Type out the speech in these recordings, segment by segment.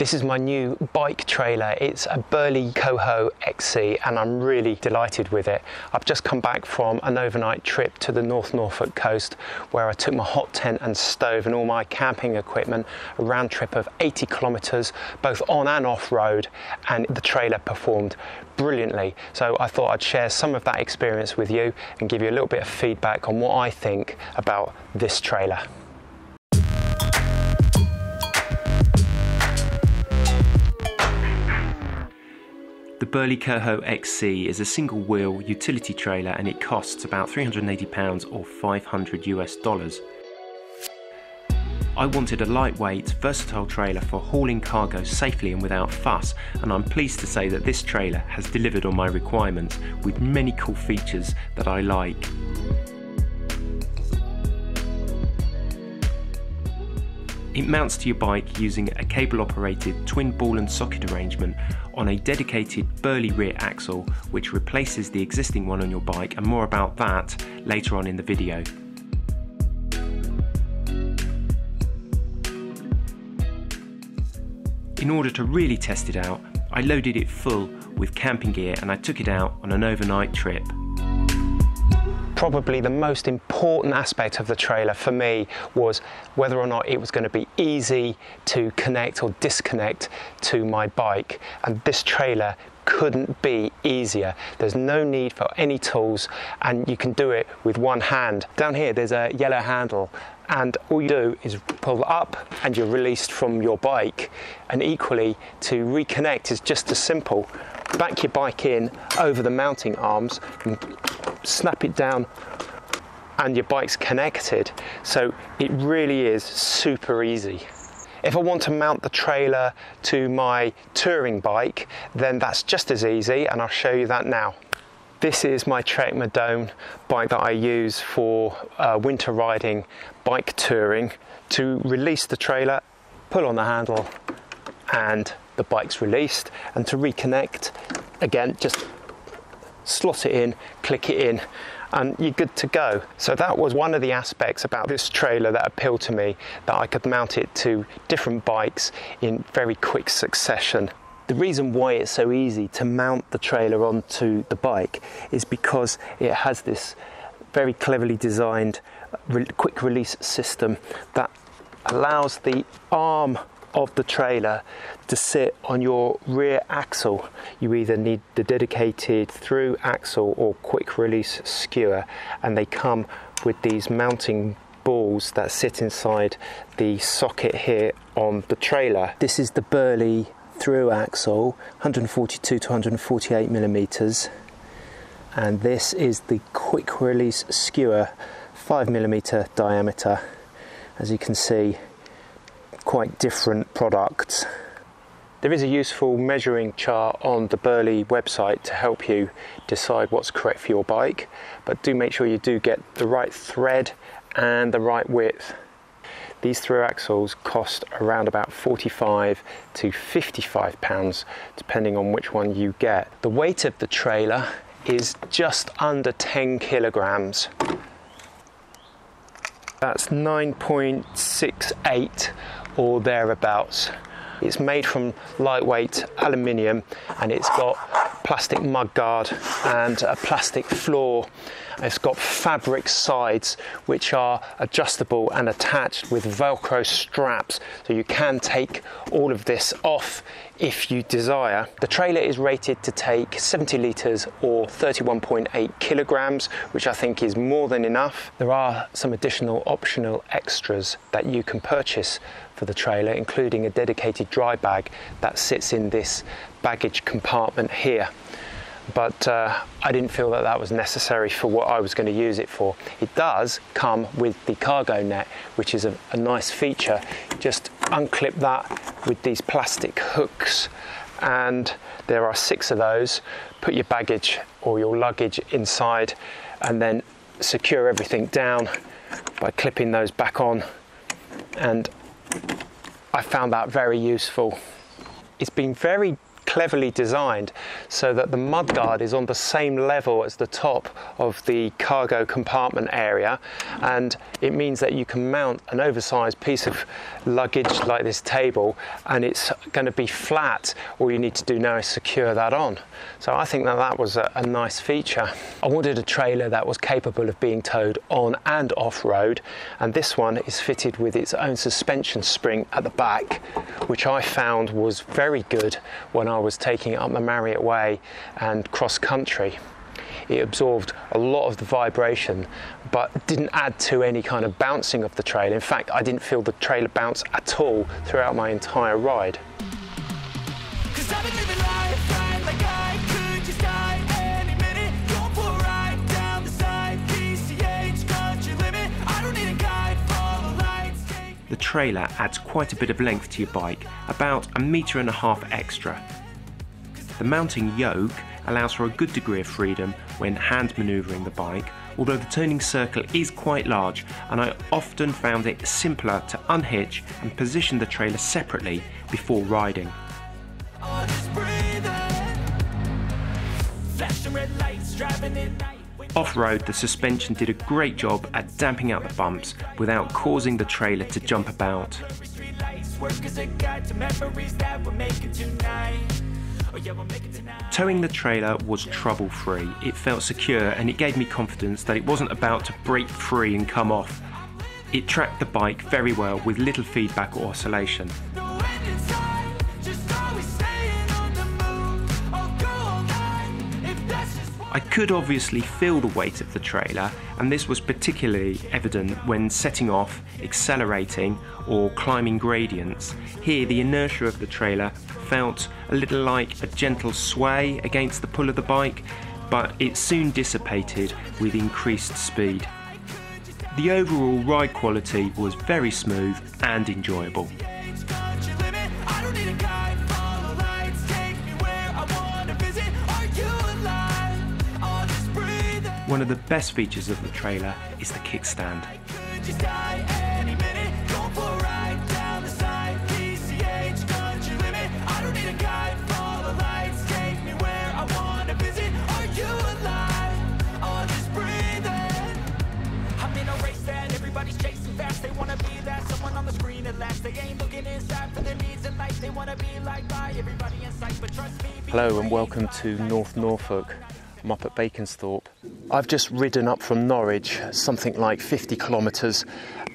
This is my new bike trailer. It's a BURLEY COHO XC and I'm really delighted with it. I've just come back from an overnight trip to the North Norfolk coast where I took my hot tent and stove and all my camping equipment, a round trip of 80 kilometres, both on and off road, and the trailer performed brilliantly. So I thought I'd share some of that experience with you and give you a little bit of feedback on what I think about this trailer. The BURLEY COHO XC is a single wheel utility trailer and it costs about £380 or $500 US. I wanted a lightweight, versatile trailer for hauling cargo safely and without fuss, and I'm pleased to say that this trailer has delivered on my requirements with many cool features that I like. It mounts to your bike using a cable-operated twin ball and socket arrangement on a dedicated BURLEY rear axle, which replaces the existing one on your bike, and more about that later on in the video. In order to really test it out, I loaded it full with camping gear and I took it out on an overnight trip. Probably the most important aspect of the trailer for me was whether or not it was going to be easy to connect or disconnect to my bike, and this trailer couldn't be easier. There's no need for any tools and you can do it with one hand. Down here there's a yellow handle and all you do is pull up and you're released from your bike, and equally to reconnect is just as simple. Back your bike in over the mounting arms and snap it down and your bike's connected. So it really is super easy. If I want to mount the trailer to my touring bike, then that's just as easy, and I'll show you that now. This is my Trek Madone bike that I use for winter riding, bike touring. To release the trailer, pull on the handle and the bike's released, and to reconnect, again, just slot it in, click it in, and you're good to go. So that was one of the aspects about this trailer that appealed to me, that I could mount it to different bikes in very quick succession. The reason why it's so easy to mount the trailer onto the bike is because it has this very cleverly designed quick release system that allows the arm of the trailer to sit on your rear axle. You either need the dedicated through axle or quick release skewer, and they come with these mounting balls that sit inside the socket here on the trailer. This is the BURLEY through axle, 142 to 148 millimeters, and this is the quick release skewer, 5 millimeter diameter. As you can see, quite different products. There is a useful measuring chart on the BURLEY website to help you decide what's correct for your bike, but do make sure you do get the right thread and the right width. These through axles cost around about £45 to £55 depending on which one you get. The weight of the trailer is just under 10 kilograms. That's 9.68 or thereabouts. It's made from lightweight aluminium and it's got plastic mudguard and a plastic floor. It's got fabric sides which are adjustable and attached with Velcro straps, so you can take all of this off if you desire. The trailer is rated to take 70 litres or 31.8 kilograms, which I think is more than enough. There are some additional optional extras that you can purchase for the trailer, including a dedicated dry bag that sits in this baggage compartment here. But I didn't feel that that was necessary for what I was going to use it for. It does come with the cargo net, which is a nice feature. Just unclip that with these plastic hooks, and there are 6 of those. Put your baggage or your luggage inside and then secure everything down by clipping those back on, and I found that very useful. It's been very cleverly designed so that the mudguard is on the same level as the top of the cargo compartment area, and it means that you can mount an oversized piece of luggage like this table and it's going to be flat. All you need to do now is secure that on. So I think that that was a nice feature. I wanted a trailer that was capable of being towed on and off-road, and this one is fitted with its own suspension spring at the back, which I found was very good when I was taking it up the Marriott Way and cross-country. It absorbed a lot of the vibration but didn't add to any kind of bouncing of the trailer. In fact, I didn't feel the trailer bounce at all throughout my entire ride. The trailer adds quite a bit of length to your bike, about 1.5 meters extra. The mounting yoke allows for a good degree of freedom when hand manoeuvring the bike, although the turning circle is quite large, and I often found it simpler to unhitch and position the trailer separately before riding. Off-road, the suspension did a great job at damping out the bumps without causing the trailer to jump about. Towing the trailer was trouble-free. It felt secure and it gave me confidence that it wasn't about to break free and come off. It tracked the bike very well with little feedback or oscillation. I could obviously feel the weight of the trailer, and this was particularly evident when setting off, accelerating or climbing gradients. Here the inertia of the trailer felt a little like a gentle sway against the pull of the bike, but it soon dissipated with increased speed. The overall ride quality was very smooth and enjoyable. One of the best features of the trailer is the kickstand. Hello and welcome to North Norfolk. I'm up at Baconsthorpe. I've just ridden up from Norwich, something like 50 kilometres,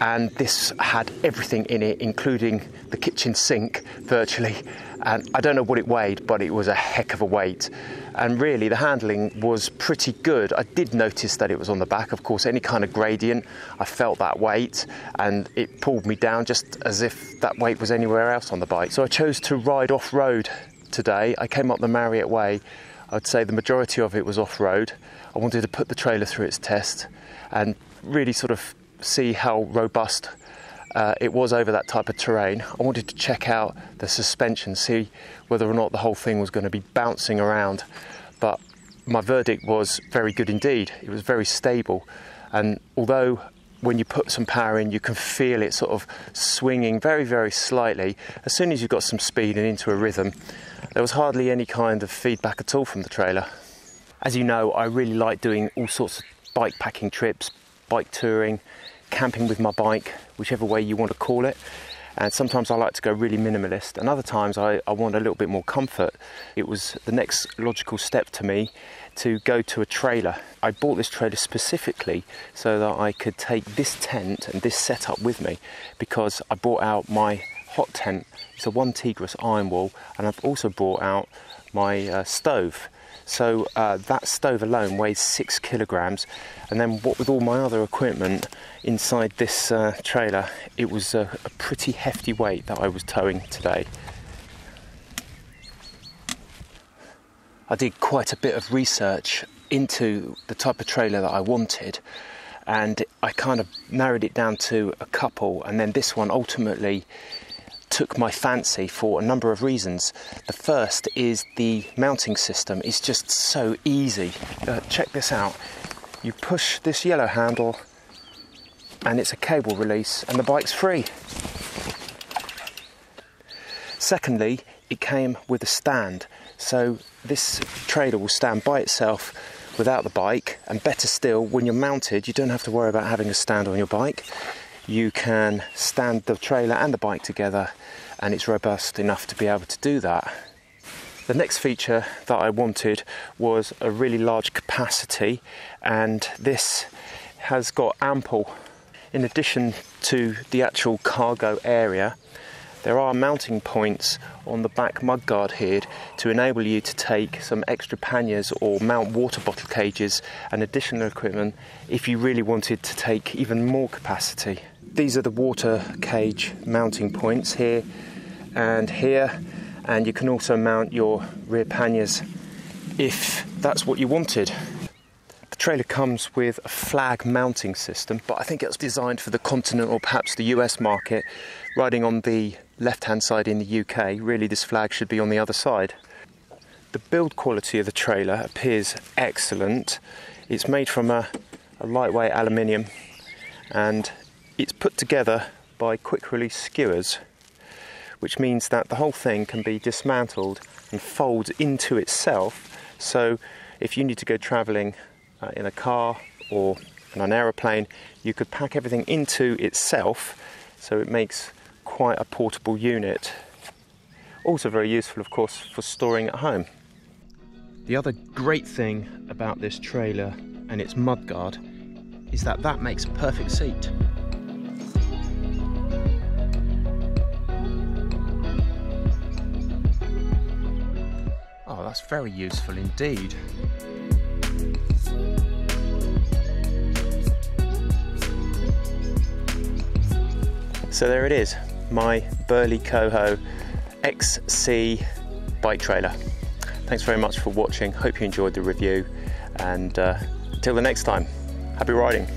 and this had everything in it, including the kitchen sink, virtually. And I don't know what it weighed, but it was a heck of a weight. And really, the handling was pretty good. I did notice that it was on the back. Of course, any kind of gradient, I felt that weight, and it pulled me down just as if that weight was anywhere else on the bike. So I chose to ride off-road today. I came up the Marriott Way. I'd say the majority of it was off-road. I wanted to put the trailer through its test and really sort of see how robust it was over that type of terrain. I wanted to check out the suspension, see whether or not the whole thing was going to be bouncing around. But my verdict was very good indeed. It was very stable, and although when you put some power in, you can feel it sort of swinging very, very slightly, as soon as you've got some speed and into a rhythm, there was hardly any kind of feedback at all from the trailer. As you know, I really like doing all sorts of bike packing trips, bike touring, camping with my bike, whichever way you want to call it. And sometimes I like to go really minimalist, and other times I want a little bit more comfort. It was the next logical step to me to go to a trailer. I bought this trailer specifically so that I could take this tent and this setup with me, because I brought out my hot tent. It's a 1 Tigris iron wall, and I've also brought out my stove. So that stove alone weighs 6 kilograms, and then what with all my other equipment inside this trailer, it was a pretty hefty weight that I was towing today. I did quite a bit of research into the type of trailer that I wanted, and I kind of narrowed it down to a couple, and then this one ultimately took my fancy for a number of reasons. The first is the mounting system is just so easy. Check this out. You push this yellow handle and it's a cable release and the bike's free. Secondly, it came with a stand, So this trailer will stand by itself without the bike, and better still, when you're mounted, you don't have to worry about having a stand on your bike. You can stand the trailer and the bike together, and it's robust enough to be able to do that. The next feature that I wanted was a really large capacity, and this has got ample. In addition to the actual cargo area, there are mounting points on the back mudguard here to enable you to take some extra panniers or mount water bottle cages and additional equipment if you really wanted to take even more capacity. These are the water cage mounting points here and here, and you can also mount your rear panniers if that's what you wanted. The trailer comes with a flag mounting system, but I think it's designed for the continental, perhaps the US market, riding on the left-hand side in the UK. Really, this flag should be on the other side. The build quality of the trailer appears excellent. It's made from a lightweight aluminium, and it's put together by quick-release skewers, which means that the whole thing can be dismantled and folds into itself. So if you need to go travelling in a car or in an aeroplane, you could pack everything into itself, so it makes quite a portable unit. Also very useful, of course, for storing at home. The other great thing about this trailer and its mudguard is that that makes a perfect seat. Oh, that's very useful indeed. So there it is, my BURLEY COHO XC bike trailer. Thanks very much for watching. Hope you enjoyed the review, and until the next time, happy riding.